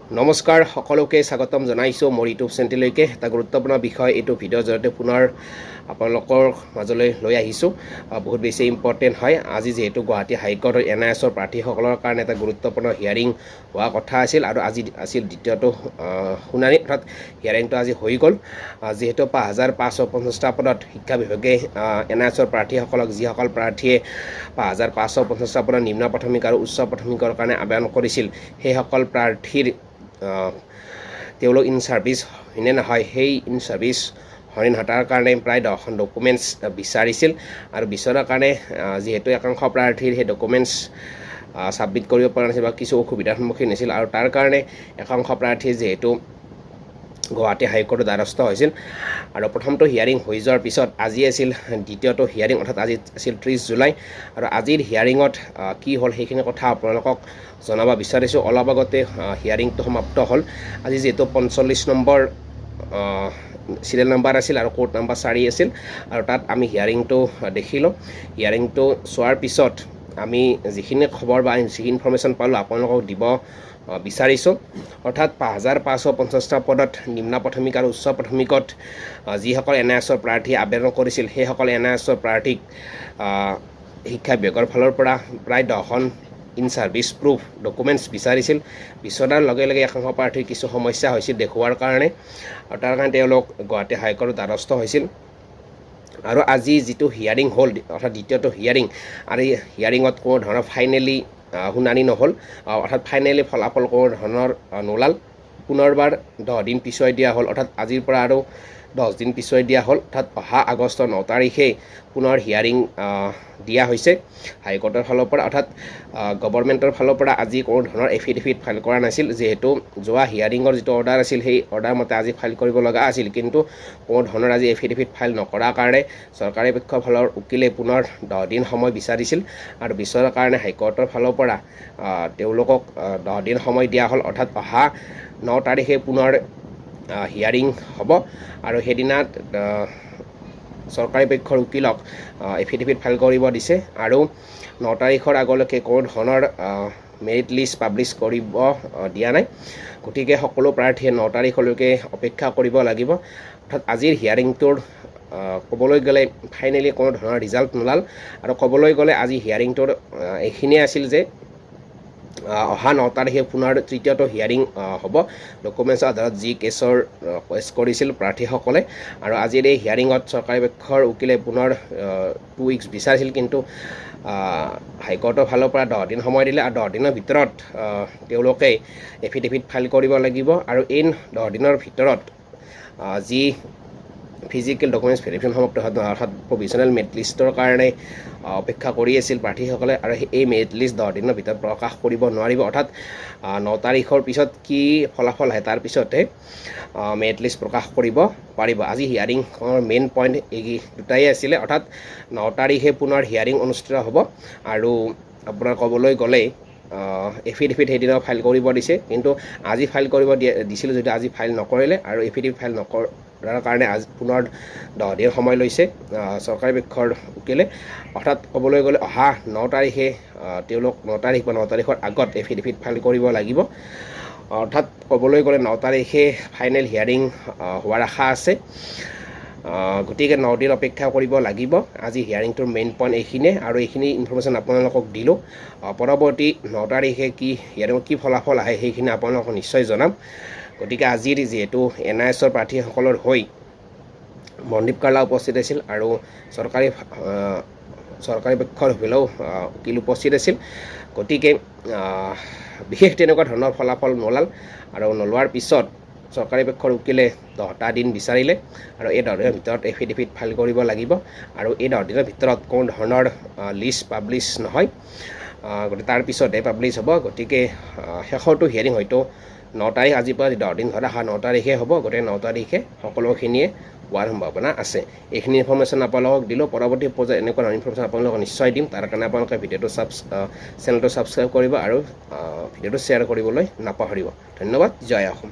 নমস্কাৰ সকলোকে স্বাগতম জনাইছো মোৰ ইউটিউব চেনেললৈকে এটা গুৰুত্বপূৰ্ণ বিষয় এইটো ভিডিঅ'ৰ জৰিয়তে পুনৰ আপোনালোকৰ মাজলৈ লৈ আহিছো বহুত বেছি ইম্পৰ্টেন্ট হয় আজি যেহেতু গুৱাহাটী হাইকোৰ্টৰ NISৰ প্ৰাৰ্থীসকলৰ কাৰণে এটা গুৰুত্বপূৰ্ণ হিয়াৰিং হোৱা কথা আছিল আৰু আজি আছিল দ্বিতীয়টো শুনানি অৰ্থাৎ হিয়াৰিংটো আজি হৈ গ'ল যেহেতু 5550টা পদত শিক্ষা বিভাগে NISৰ প্ৰাৰ্থীসকলক যিসকল প্ৰাৰ্থীয়ে 5550টা পদত নিম্ন প্ৰাথমিক আৰু উচ্চ প্ৰাথমিকৰ কাৰণে আবেদন কৰিছিল সেইসকল প্ৰাৰ্থীৰ তেওঁলোক ইন সাৰ্ভিস হয়নে নহয় সেই ইন সাৰ্ভিস হয় নহাৰ কাৰণে প্ৰায় 10খন ডকুমেন্টছ বিচাৰিছিল আৰু বিচৰাৰ কাৰণে যেহেতু একাংশ প্ৰাৰ্থীৰ সেই ডকুমেন্টছ সাবমিট কৰিব পৰা নাছিল বা কিছু অসুবিধাৰ সন্মুখীন হৈছিল আৰু তাৰ কাৰণে একাংশ প্ৰাৰ্থী যেহেতু গুৱাহাটী হাইকোৰ্টৰ দ্বাৰস্থ হৈছিল আৰু প্ৰথমটো হিয়াৰিং হৈ যোৱাৰ পিছত আজি আছিল দ্বিতীয়টো হিয়াৰিং অৰ্থাৎ আজি আছিল 30 জুলাই আৰু আজিৰ হিয়াৰিঙত কি হ'ল সেইখিনি কথা আপোনালোকক জনাব বিচাৰিছো অলপ আগতে হিয়াৰিংটো সমাপ্ত হ'ল আজি যেহেতু 45 নম্বৰ সিৰিয়েল নাম্বাৰ আছিল আৰু কোড নাম্বাৰ 4 আছিল আৰু তাত আমি হিয়াৰিংটো দেখিলো হিয়াৰিংটো চোৱাৰ পিছত আমি যিখিনি খবৰ বা যিখিনি ইনফৰমেশ্যন পালোঁ আপোনালোকক দিব বিচাৰিছো অৰ্থাৎ 5550টা পদত নিম্ন প্ৰাথমিক আৰু উচ্চ প্ৰাথমিকত যিসকল NISৰ প্ৰাৰ্থী আবেদন কৰিছিল সেইসকল NISৰ প্ৰাৰ্থীক শিক্ষা বিভাগৰ ফালৰ পৰা প্ৰায় 10খন ইন সাৰ্ভিস প্ৰুফ ডকুমেন্টছ বিচাৰিছিল বিচৰাৰ লগে লগে একাংশ প্ৰাৰ্থীৰ কিছু সমস্যা হৈছিল দেখুৱাৰ কাৰণে আৰু তাৰ কাৰণে তেওঁলোক গুৱাহাটী হাইকোৰ্টৰ দ্বাৰস্থ হৈছিল আৰু আজি যিটো হিয়াৰিং হ'ল অৰ্থাৎ দ্বিতীয়টো হিয়াৰিং আৰু এই হিয়াৰিঙত কোনো ধৰণৰ ফাইনেলি শুনানি নহ'ল অৰ্থাৎ ফাইনেলি ফলাফল কোনো ধৰণৰ নোলাল পুনৰবাৰ 10 দিন পিছুৱাই দিয়া হ'ল অৰ্থাৎ আজিৰ পৰা আৰু 10 দিন পিছুৱাই দিয়া হ'ল অৰ্থাৎ অহা আগষ্টৰ 9 তাৰিখে পুনৰ হিয়াৰিং দিয়া হৈছে হাইকোৰ্টৰ ফালৰ পৰা অৰ্থাৎ গভৰ্ণমেণ্টৰ ফালৰ পৰা আজি কোনো ধৰণৰ এফিডেভিট ফাইল কৰা নাছিল যেহেতু যোৱা হিয়াৰিঙৰ যিটো অৰ্ডাৰ আছিল সেই অৰ্ডাৰ মতে আজি ফাইল কৰিব লগা আছিল কিন্তু কোনো ধৰণৰ আজি এফিডেভিট ফাইল নকৰাৰ কাৰণে চৰকাৰী পক্ষৰ ফালৰ উকিলে পুনৰ 10 দিন সময় বিচাৰিছিল আৰু বিচৰাৰ কাৰণে হাইকোৰ্টৰ ফালৰ পৰা তেওঁলোকক 10 দিন সময় দিয়া হ'ল অৰ্থাৎ অহা 9 তাৰিখে পুনৰ হিয়াৰিং হ'ব আৰু সেইদিনা চৰকাৰী পক্ষৰ উকিলক এফিডেভিট ফাইল কৰিব দিছে আৰু 9 তাৰিখৰ আগলৈকে কোনো ধৰণৰ মেৰিট লিষ্ট পাব্লিছ কৰিব দিয়া নাই গতিকে সকলো প্ৰাৰ্থীয়ে 9 তাৰিখলৈকে অপেক্ষা কৰিব লাগিব অৰ্থাৎ আজিৰ হিয়াৰিংটোৰ ক'বলৈ গ'লে ফাইনেলি কোনো ধৰণৰ ৰিজাল্ট নোলাল আৰু ক'বলৈ গ'লে আজি হিয়াৰিংটোৰ এইখিনিয়ে আছিল যে অহা 9 তাৰিখে পুনৰ তৃতীয়টো হিয়াৰিং হ'ব ডকুমেন্টছৰ আধাৰত যি কেছৰ কেছ কৰিছিল প্ৰাৰ্থীসকলে আৰু আজিৰ এই হিয়াৰিঙত চৰকাৰী পক্ষৰ উকিলে পুনৰ 2 উইকছ বিচাৰিছিল কিন্তু হাইকোৰ্টৰ ফালৰ পৰা 10 দিন সময় দিলে আৰু 10 দিনৰ ভিতৰত তেওঁলোকে এফিডেভিট ফাইল কৰিব লাগিব আৰু এই 10 দিনৰ ভিতৰত যি ফিজিকেল ডকুমেন্টছ ভেৰিফিকেশ্যন সমাপ্ত হয় অৰ্থাৎ প্ৰভিজনেল মেৰিট লিষ্টৰ কাৰণে অপেক্ষা কৰি আছিল প্ৰাৰ্থীসকলে আৰু এই মেৰিট লিষ্ট 10 দিনৰ ভিতৰত প্ৰকাশ কৰিব নোৱাৰিব অৰ্থাৎ 9 তাৰিখৰ পিছত কি ফলাফল আহে তাৰ পিছতে মেৰিট লিষ্ট প্ৰকাশ কৰিব পাৰিব আজি হিয়াৰিংৰ মেইন পইণ্ট এই দুটাই আছিলে অৰ্থাৎ 9 তাৰিখে পুনৰ হিয়াৰিং অনুষ্ঠিত হ'ব আৰু আপোনাৰ ক'বলৈ গ'লে এফিডেভিট সেইদিনা ফাইল কৰিব দিছে কিন্তু আজি ফাইল কৰিব দিছিল যদি আজি ফাইল নকৰিলে আৰু এফিডেভিট ফাইল নকৰাৰ কাৰণে আজি পুনৰ 10 দিন সময় লৈছে চৰকাৰী পক্ষৰ উকিলে অৰ্থাৎ ক'বলৈ গ'লে অহা 9 তাৰিখে তেওঁলোক 9 তাৰিখ বা 9 তাৰিখৰ আগত এফিডেভিট ফাইল কৰিব লাগিব অৰ্থাৎ ক'বলৈ গ'লে 9 তাৰিখে ফাইনেল হিয়াৰিং হোৱাৰ আশা আছে গতিকে 9 দিন অপেক্ষা কৰিব লাগিব আজি হিয়াৰিংটোৰ মেইন পইণ্ট এইখিনিয়ে আৰু এইখিনি ইনফৰমেশ্যন আপোনালোকক দিলোঁ পৰৱৰ্তী 9 তাৰিখে কি হিয়াৰিঙত কি ফলাফল আহে সেইখিনি আপোনালোকক নিশ্চয় জনাম গতিকে আজিৰ যেহেতু NISৰ প্ৰাৰ্থীসকলৰ হৈ মনদীপ কাৰ্লা উপস্থিত আছিল আৰু চৰকাৰী পক্ষৰ হ'লেও উকিল উপস্থিত আছিল গতিকে বিশেষ তেনেকুৱা ধৰণৰ ফলাফল নোলাল আৰু নোলোৱাৰ পিছত চৰকাৰী পক্ষৰ উকিলে 10টা দিন বিচাৰিলে আৰু এই 10 দিনৰ ভিতৰত এফিডেভিট ফাইল কৰিব লাগিব আৰু এই 10 দিনৰ ভিতৰত কোনো ধৰণৰ লিষ্ট পাব্লিছ নহয় গতিকে তাৰ পিছতহে পাব্লিছ হ'ব গতিকে শেষৰটো হিয়াৰিং হয়তো 9 তাৰিখ আজিৰ পৰা 10 দিন ধৰা 9 তাৰিখে হ'ব গতিকে 9 তাৰিখে সকলোখিনিয়ে হোৱাৰ সম্ভাৱনা আছে এইখিনি ইনফৰমেশ্যন আপোনালোকক দিলোঁ পৰৱৰ্তী পৰ্যায়ত এনেকুৱা ধৰণৰ ইনফৰমেশ্যন আপোনালোকক নিশ্চয় দিম তাৰ কাৰণে আপোনালোকে ভিডিঅ'টো চেনেলটো ছাবস্ক্ৰাইব কৰিব আৰু ভিডিঅ'টো শ্বেয়াৰ কৰিবলৈ নাপাহৰিব ধন্যবাদ জয় অসম।